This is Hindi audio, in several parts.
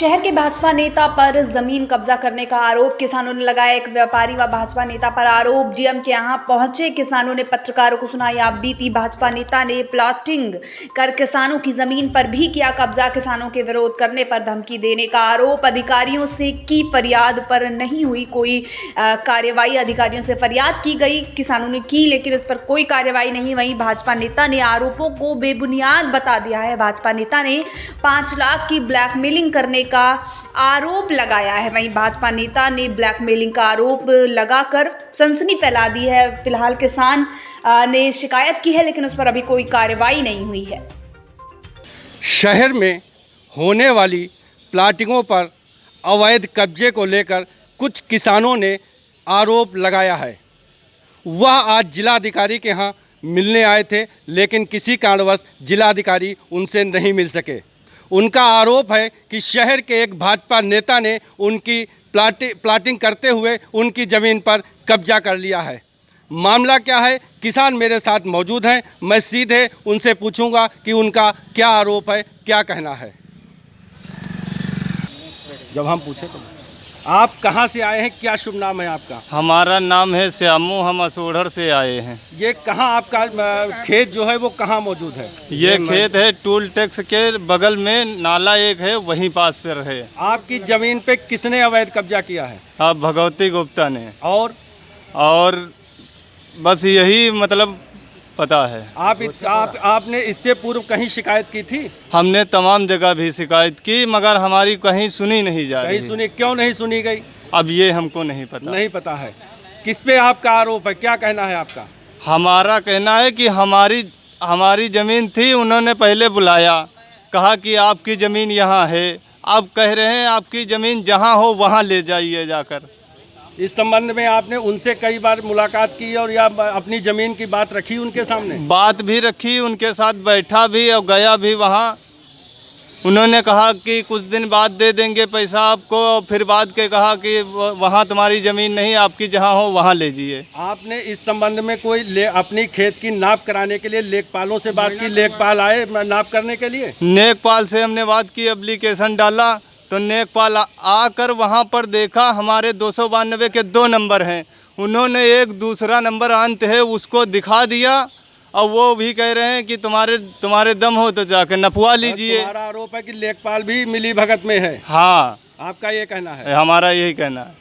शहर के भाजपा नेता पर जमीन कब्जा करने का आरोप किसानों ने लगाया। एक व्यापारी व भाजपा नेता पर आरोप। डीएम के यहां पहुंचे किसानों ने पत्रकारों को सुनाई आप बीती। भाजपा नेता ने प्लॉटिंग कर किसानों की जमीन पर भी किया कब्जा। किसानों के विरोध करने पर धमकी देने का आरोप। अधिकारियों से की फरियाद पर नहीं हुई कोई कार्रवाई। अधिकारियों से फरियाद की गई, किसानों ने की, लेकिन इस पर कोई कार्रवाई नहीं। वहीं भाजपा नेता ने आरोपों को बेबुनियाद बता दिया है। भाजपा नेता ने 5 लाख की ब्लैकमेलिंग करने का आरोप लगाया है। वहीं भाजपा नेता ने ब्लैकमेलिंग का आरोप लगाकर सनसनी फैला दी है। फिलहाल किसान ने शिकायत की है, लेकिन उस पर अभी कोई कार्रवाई नहीं हुई है। शहर में होने वाली प्लाटिंगों पर अवैध कब्जे को लेकर कुछ किसानों ने आरोप लगाया है। वह आज जिलाधिकारी के यहाँ मिलने आए थे, लेकिन किसी कारणवश जिलाधिकारी उनसे नहीं मिल सके। उनका आरोप है कि शहर के एक भाजपा नेता ने उनकी प्लाटिंग करते हुए उनकी ज़मीन पर कब्जा कर लिया है। मामला क्या है, किसान मेरे साथ मौजूद हैं। मैं सीधे उनसे पूछूंगा कि उनका क्या आरोप है, क्या कहना है। जब हम पूछे तो आप कहाँ से आए हैं, क्या शुभ नाम है आपका? हमारा नाम है श्यामू, हम असोढ़र से आए हैं। ये कहाँ आपका खेत जो है वो कहाँ मौजूद है? ये खेत है टूल टैक्स के बगल में, नाला एक है, वहीं पास पर है। आपकी जमीन पे किसने अवैध कब्जा किया है? आप भगवती गुप्ता ने। और बस यही मतलब पता है। आपने इससे पूर्व कहीं शिकायत की थी? हमने तमाम जगह भी शिकायत की, मगर हमारी कहीं सुनी नहीं जा रही। कहीं सुनी, क्यों नहीं सुनी गई? अब ये हमको नहीं पता है। किस पे आपका आरोप है, क्या कहना है आपका? हमारा कहना है कि हमारी ज़मीन थी, उन्होंने पहले बुलाया, कहा कि आपकी ज़मीन यहाँ है। अब कह रहे हैं आपकी ज़मीन जहाँ हो वहाँ ले जाइए जाकर। इस संबंध में आपने उनसे कई बार मुलाकात की और या अपनी ज़मीन की बात रखी उनके सामने? बात भी रखी, उनके साथ बैठा भी और गया भी वहाँ। उन्होंने कहा कि कुछ दिन बाद दे देंगे पैसा आपको, और फिर बाद के कहा कि वहाँ तुम्हारी ज़मीन नहीं, आपकी जहाँ हो वहाँ ले जाइए। आपने इस संबंध में कोई अपनी खेत की नाप कराने के लिए लेखपालों से बात की? लेखपाल आए नाप करने के लिए? नेकपाल से हमने बात की, एप्लीकेशन डाला, तो नेकपाल आकर वहाँ पर देखा हमारे 292 के 2 नंबर हैं। उन्होंने एक दूसरा नंबर अंत है उसको दिखा दिया, और वो भी कह रहे हैं कि तुम्हारे दम हो तो जाकर नपवा लीजिए। तुम्हारा आरोप है कि लेखपाल भी मिली भगत में है? हाँ, आपका ये कहना है? हमारा यही कहना है।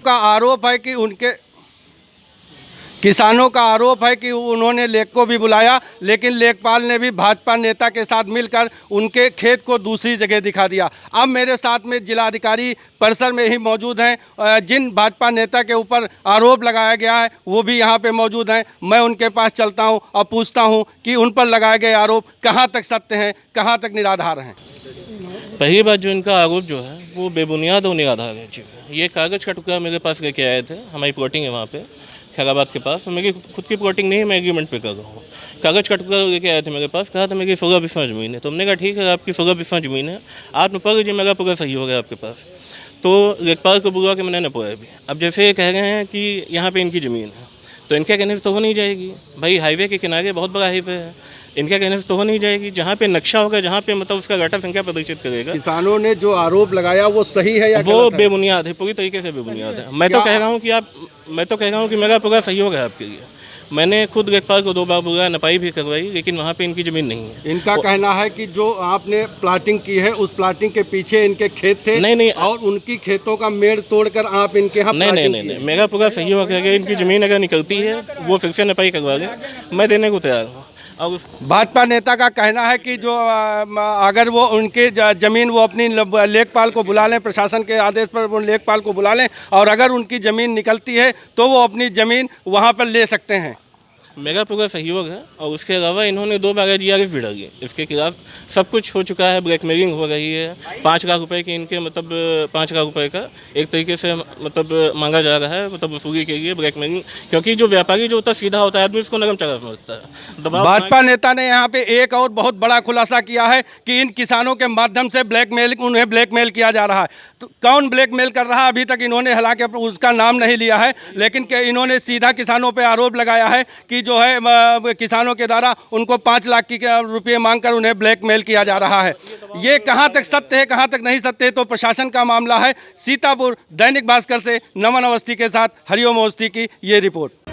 का आरोप है कि उनके किसानों का आरोप है कि उन्होंने लेख को भी बुलाया, लेकिन लेखपाल ने भी भाजपा नेता के साथ मिलकर उनके खेत को दूसरी जगह दिखा दिया। अब मेरे साथ में जिलाधिकारी परिसर में ही मौजूद हैं। जिन भाजपा नेता के ऊपर आरोप लगाया गया है वो भी यहाँ पे मौजूद हैं। मैं उनके पास चलता हूँ और पूछता हूँ कि उन पर लगाए गए आरोप कहाँ तक सत्य हैं, कहाँ तक निराधार हैं। पहली बात, जो इनका आरोप जो है वो बेबुनियाद और निराधार है। जी, ये कागज़ का टुकड़ा मेरे पास लेके आए थे। हमारी प्लॉटिंग है वहाँ पे खैराबाद के पास। मेरी खुद की प्लॉटिंग नहीं है, मैं एग्रीमेंट पे कर रहा हूँ। कागज़ का टुकड़ा लेके आए थे मेरे पास, कहा था मेरी 16 बिस्वा ज़मीन है। तो हमने कहा ठीक है, आपकी 16 बिस्वा ज़मीन है, आप नपा लीजिए, मेरा पूरा सही हो गया आपके पास। तो लेखपाल को बुला के मैंने नपवाया भी। अब जैसे ये कह रहे हैं कि यहाँ पर इनकी ज़मीन है, तो इनके कहने से तो हो नहीं जाएगी। भाई हाईवे के किनारे बहुत बड़ा हाईवे है, इनके कहने से तो हो नहीं जाएगी। जहाँ पे नक्शा होगा, जहाँ पे मतलब उसका डाटा संख्या प्रदर्शित करेगा। किसानों ने जो आरोप लगाया वो सही है या वो बेबुनियाद है? पूरी तरीके से बेबुनियाद है। मैं तो कह रहा हूँ कि मेरा पूरा सहयोग है आपके लिए। मैंने खुद लेखपाल को 2 बार बुलाया, नपाई भी करवाई, लेकिन वहाँ पे इनकी ज़मीन नहीं है। इनका कहना है कि जो आपने प्लाटिंग की है उस प्लाटिंग के पीछे इनके खेत थे। नहीं, और उनकी खेतों का मेड़ तोड़कर आप इनके यहाँ नहीं, मेरा पूरा सहयोग है। इनकी ज़मीन अगर निकलती है वो फिर से नपाई करवा लें, मैं देने को तैयार हूँ। और भाजपा नेता का कहना है कि जो अगर वो उनके ज़मीन वो अपनी लेखपाल को बुला लें, प्रशासन के आदेश पर वो लेखपाल को बुला लें, और अगर उनकी ज़मीन निकलती है तो वो अपनी ज़मीन वहाँ पर ले सकते हैं। मेरा पूरा सहयोग है। और उसके अलावा इन्होंने 2 बार GRF भी डाली, इसके खिलाफ सब कुछ हो चुका है। ब्लैकमेलिंग हो रही है। 5 लाख रुपए की इनके मतलब 5 लाख रुपए का एक तरीके से मतलब मांगा जा रहा है, मतलब वसूली के लिए ब्लैकमेलिंग। क्योंकि जो व्यापारी जो होता है सीधा होता है, आदमी उसको नरम चारा समझता है। भाजपा नेता ने यहाँ पे एक और बहुत बड़ा खुलासा किया है कि इन किसानों के माध्यम से उन्हें ब्लैकमेल किया जा रहा है। तो कौन ब्लैकमेल कर रहा है अभी तक इन्होंने हालांकि उसका नाम नहीं लिया है, लेकिन इन्होंने सीधा किसानों पर आरोप लगाया है कि कि जो है किसानों के द्वारा उनको 5 लाख की रुपये मांगकर उन्हें ब्लैकमेल किया जा रहा है। ये कहाँ तक सत्य है, कहाँ तक नहीं सत्य है, तो प्रशासन का मामला है। सीतापुर दैनिक भास्कर से नमन अवस्थी के साथ हरिओम अवस्थी की ये रिपोर्ट।